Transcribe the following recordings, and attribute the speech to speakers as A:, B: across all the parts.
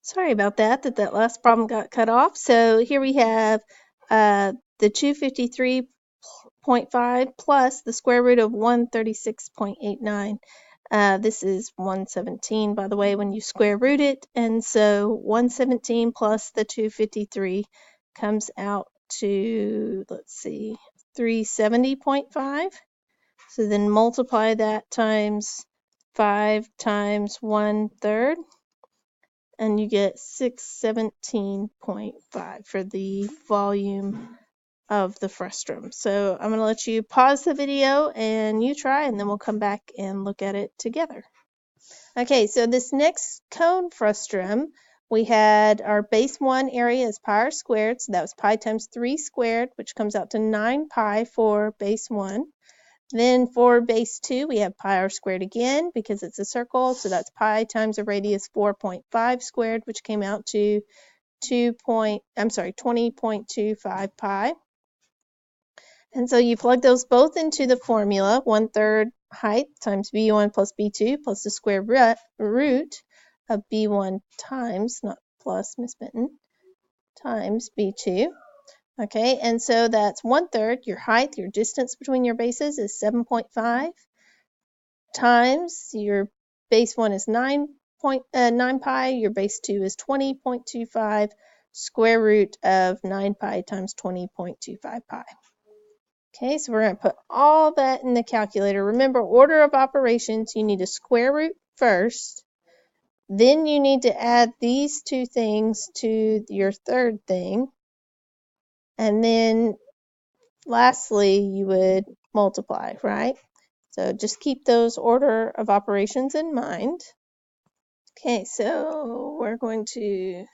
A: Sorry about that last problem got cut off. So here we have the 253.5 plus the square root of 136.89. This is 117, by the way, when you square root it. And so 117 plus the 253 comes out to, let's see, 370.5. So then multiply that times 5 times 1/3, and you get 617.5 for the volume of the frustrum. So I'm going to let you pause the video and you try, and then we'll come back and look at it together. Okay, so this next cone frustrum, we had our base 1 area is pi r squared, so that was pi times 3 squared, which comes out to 9 pi for base 1. Then for base 2, we have pi r squared again because it's a circle, so that's pi times a radius 4.5 squared, which came out to 20.25 pi. And so you plug those both into the formula, 1/3 height times b1 plus b2 plus the square root of b1 times, not plus, Miss Benton, times b2. Okay, and so that's 1/3, your height, your distance between your bases is 7.5, times your base 1 is 9 pi, your base 2 is 20.25, square root of 9 pi times 20.25 pi. Okay, so we're going to put all that in the calculator. Remember, order of operations, you need a square root first, then you need to add these two things to your third thing, and then lastly, you would multiply, right? So just keep those order of operations in mind. Okay, so we're going to,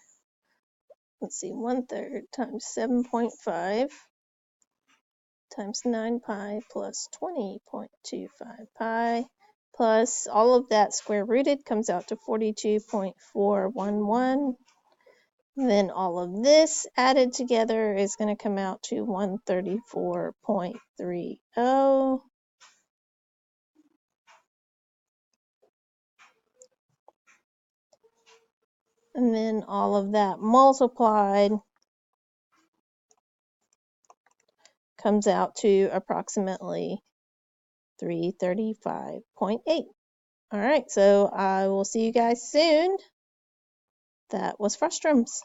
A: let's see, 1/3 times 7.5 times 9 pi plus 20.25 pi plus all of that square rooted comes out to 42.411. Then all of this added together is going to come out to 134.30. And then all of that multiplied comes out to approximately 335.8. All right, so I will see you guys soon. That was frustrums.